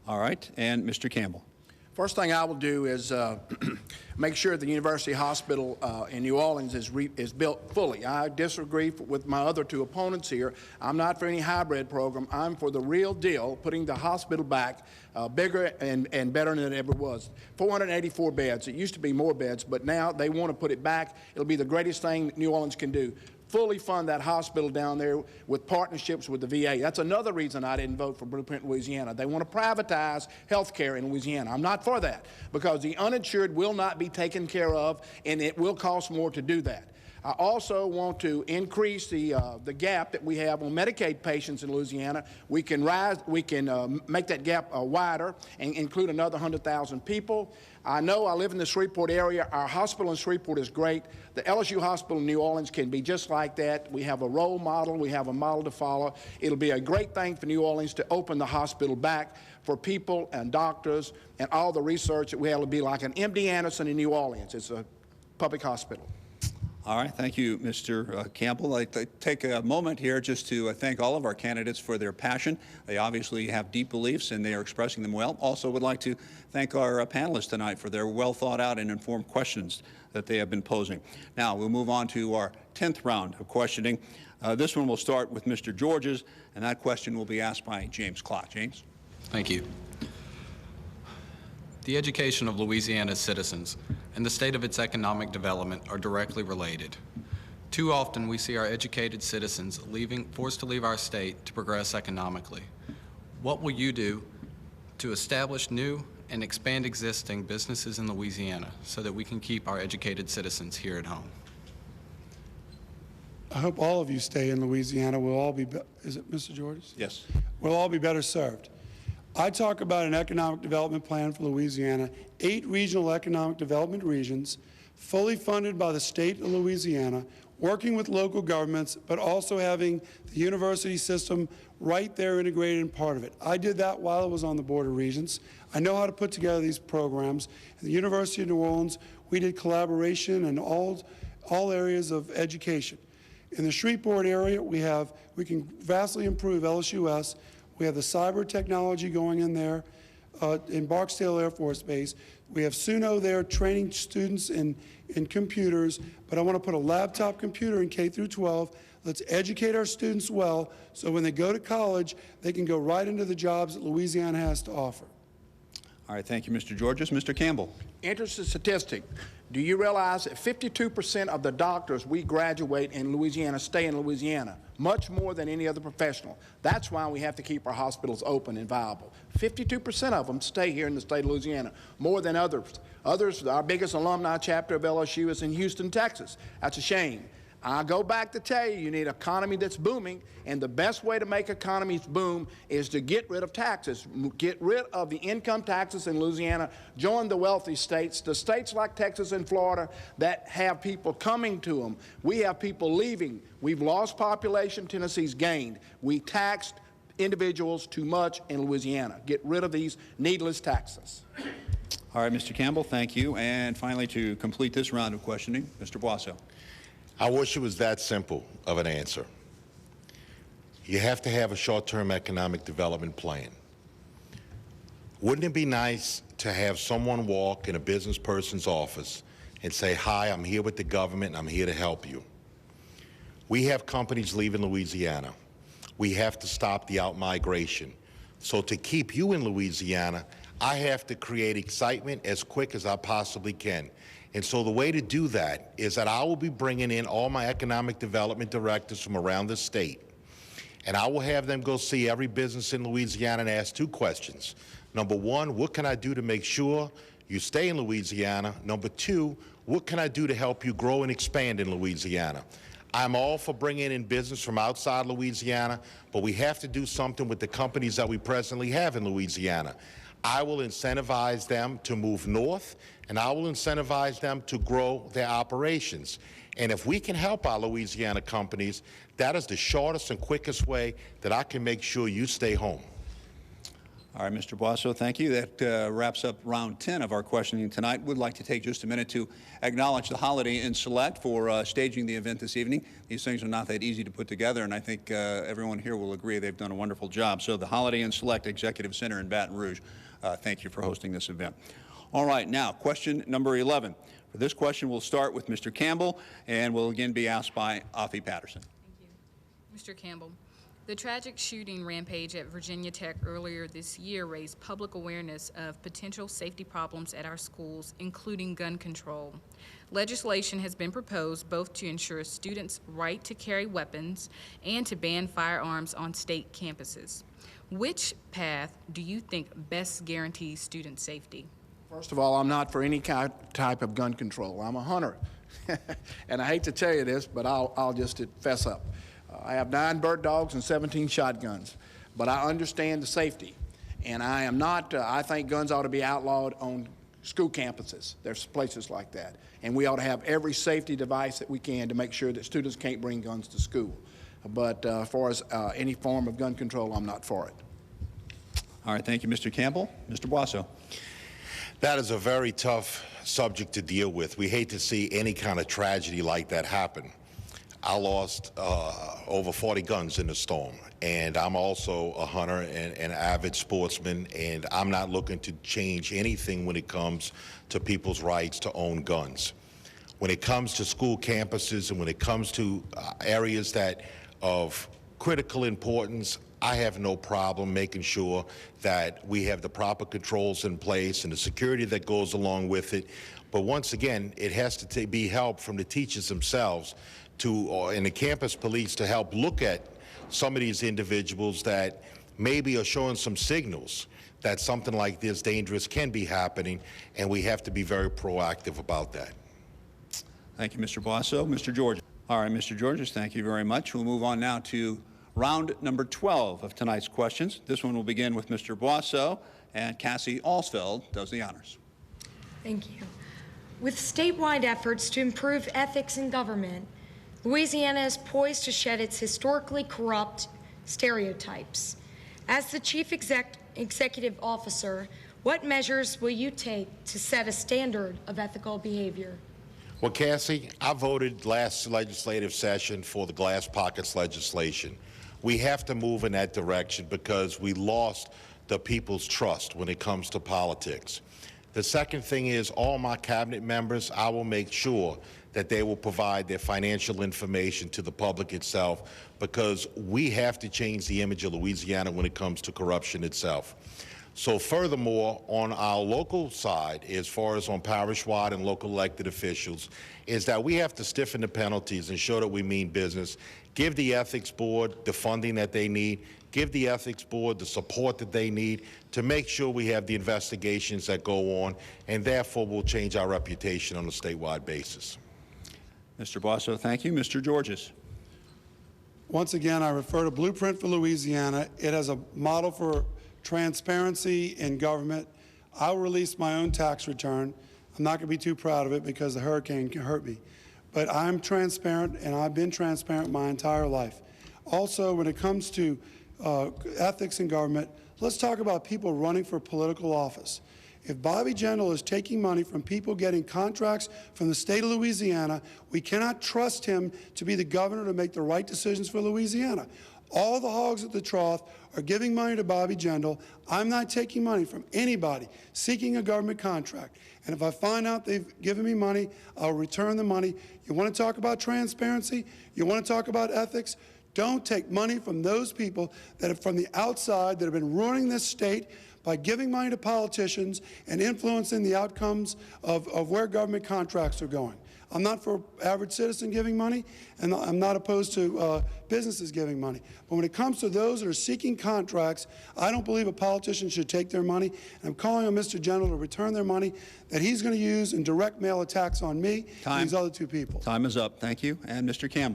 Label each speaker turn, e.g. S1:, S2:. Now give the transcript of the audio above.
S1: All right, and Mr. Campbell.
S2: First thing I will do is make sure the University Hospital in New Orleans is built fully. I disagree with my other two opponents here. I'm not for any hybrid program. I'm for the real deal, putting the hospital back bigger and better than it ever was. 484 beds. It used to be more beds, but now they want to put it back. It'll be the greatest thing New Orleans can do. Fully fund that hospital down there with partnerships with the VA. That's another reason I didn't vote for Blueprint Louisiana. They want to privatize health care in Louisiana. I'm not for that because the uninsured will not be taken care of, and it will cost more to do that. I also want to increase the gap that we have on Medicaid patients in Louisiana. We can make that gap wider and include another 100,000 people. I know I live in the Shreveport area. Our hospital in Shreveport is great. The LSU hospital in New Orleans can be just like that. We have a role model. We have a model to follow. It'll be a great thing for New Orleans to open the hospital back for people and doctors and all the research that we have. It'll be like an MD Anderson in New Orleans. It's a public hospital.
S1: All right, thank you, Mr. Campbell. I'd like to take a moment here just to thank all of our candidates for their passion. They obviously have deep beliefs and they are expressing them well. Also would like to thank our panelists tonight for their well thought out and informed questions that they have been posing. Now we'll move on to our 10th round of questioning. This one will start with Mr. Georges, and that question will be asked by James Clark. James.
S3: Thank you. The education of Louisiana's citizens and the state of its economic development are directly related. Too often we see our educated citizens forced to leave our state to progress economically. What will you do to establish new and expand existing businesses in Louisiana so that we can keep our educated citizens here at home?
S4: I hope all of you stay in Louisiana. We'll all be, is it Mr. Georges?
S1: Yes.
S4: We'll all be better served. I talk about an economic development plan for Louisiana, 8 regional economic development regions, fully funded by the state of Louisiana, working with local governments, but also having the university system right there integrated and part of it. I did that while I was on the Board of Regents. I know how to put together these programs. At the University of New Orleans, we did collaboration in all areas of education. In the Shreveport area, we can vastly improve LSUS. We have the cyber technology going in there in Barksdale Air Force Base. We have Suno there training students in computers, but I want to put a laptop computer in K through 12. Let's educate our students well so when they go to college, they can go right into the jobs that Louisiana has to offer.
S1: All right, thank you, Mr. Georges. Mr. Campbell.
S2: Interesting statistic. Do you realize that 52% of the doctors we graduate in Louisiana stay in Louisiana, much more than any other professional? That's why we have to keep our hospitals open and viable. 52% of them stay here in the state of Louisiana, more than others. Our biggest alumni chapter of LSU is in Houston, Texas. That's a shame. I go back to tell you, you need an economy that's booming, and the best way to make economies boom is to get rid of taxes, get rid of the income taxes in Louisiana, join the wealthy states, the states like Texas and Florida that have people coming to them. We have people leaving. We've lost population, Tennessee's gained. We taxed individuals too much in Louisiana. Get rid of these needless taxes.
S1: All right, Mr. Campbell, thank you. And finally, to complete this round of questioning, Mr. Boisseau.
S5: I wish it was that simple of an answer. You have to have a short-term economic development plan. Wouldn't it be nice to have someone walk in a business person's office and say, "Hi, I'm here with the government, and I'm here to help you"? We have companies leaving Louisiana. We have to stop the out-migration. So to keep you in Louisiana, I have to create excitement as quick as I possibly can. And so the way to do that is that I will be bringing in all my economic development directors from around the state, and I will have them go see every business in Louisiana and ask 2 questions. Number 1, what can I do to make sure you stay in Louisiana? Number 2, what can I do to help you grow and expand in Louisiana? I'm all for bringing in business from outside Louisiana, but we have to do something with the companies that we presently have in Louisiana. I will incentivize them to move north, and I will incentivize them to grow their operations. And if we can help our Louisiana companies, that is the shortest and quickest way that I can make sure you stay home.
S1: All All right, Mr. Bosso, thank you. That wraps up round 10 of our questioning tonight. Would like to take just a minute to acknowledge the Holiday Inn Select for staging the event this evening. These things are not that easy to put together, and I think everyone here will agree they've done a wonderful job. So the Holiday Inn Select Executive Center in Baton Rouge, thank you for hosting this event. All right, now, question number 11. For this question, we'll start with Mr. Campbell, and will again be asked by Afi Patterson.
S6: Thank you. Mr. Campbell, the tragic shooting rampage at Virginia Tech earlier this year raised public awareness of potential safety problems at our schools, including gun control. Legislation has been proposed both to ensure students' right to carry weapons and to ban firearms on state campuses. Which path do you think best guarantees student safety?
S2: First of all, I'm not for any type of gun control. I'm a hunter. And I hate to tell you this, but I'll just fess up. I have 9 bird dogs and 17 shotguns, but I understand the safety. And I am not, I think guns ought to be outlawed on school campuses. There's places like that. And we ought to have every safety device that we can to make sure that students can't bring guns to school. But as far as any form of gun control, I'm not for it.
S1: All right, thank you, Mr. Campbell. Mr. Bosso.
S5: That is a very tough subject to deal with. We hate to see any kind of tragedy like that happen. I lost over 40 guns in the storm, and I'm also a hunter and an avid sportsman, and I'm not looking to change anything when it comes to people's rights to own guns. When it comes to school campuses and when it comes to areas that of critical importance, I have no problem making sure that we have the proper controls in place and the security that goes along with it. But once again, it has to be help from the teachers themselves and the campus police to help look at some of these individuals that maybe are showing some signals that something like this dangerous can be happening, and we have to be very proactive about that.
S1: Thank you, Mr. Bosso. Mr. Georges. All right, Mr. Georges, thank you very much. We'll move on now to round number 12 of tonight's questions. This one will begin with Mr. Bosso, and Cassie Alsfeld does the honors.
S7: Thank you. With statewide efforts to improve ethics in government, Louisiana is poised to shed its historically corrupt stereotypes. As the Chief Executive Officer, what measures will you take to set a standard of ethical behavior?
S5: Well, Cassie, I voted last legislative session for the Glass Pockets legislation. We have to move in that direction because we lost the people's trust when it comes to politics. The second thing is all my cabinet members, I will make sure that they will provide their financial information to the public itself because we have to change the image of Louisiana when it comes to corruption itself. So furthermore, on our local side, as far as on parish-wide and local elected officials, is that we have to stiffen the penalties and show that we mean business, give the ethics board the funding that they need, give the ethics board the support that they need to make sure we have the investigations that go on, and therefore will change our reputation on a statewide basis.
S1: Mr. Bosso, thank you. Mr. Georges.
S4: Once again, I refer to Blueprint for Louisiana. It has a model for transparency in government. I'll release my own tax return. I'm not going to be too proud of it because the hurricane can hurt me. But I'm transparent, and I've been transparent my entire life. Also, when it comes to ethics in government, let's talk about people running for political office. If Bobby Jindal is taking money from people getting contracts from the state of Louisiana, we cannot trust him to be the governor to make the right decisions for Louisiana. All the hogs at the trough are giving money to Bobby Jindal. I'm not taking money from anybody seeking a government contract. And if I find out they've given me money, I'll return the money. You want to talk about transparency? You want to talk about ethics? Don't take money from those people that are from the outside that have been ruining this state by giving money to politicians and influencing the outcomes of where government contracts are going. I'm not for average citizen giving money, and I'm not opposed to businesses giving money. But when it comes to those that are seeking contracts, I don't believe a politician should take their money. And I'm calling on Mr. Jindal to return their money that he's going to use in direct mail attacks on me and these other two people.
S1: Time is up. Thank you. And Mr. Campbell.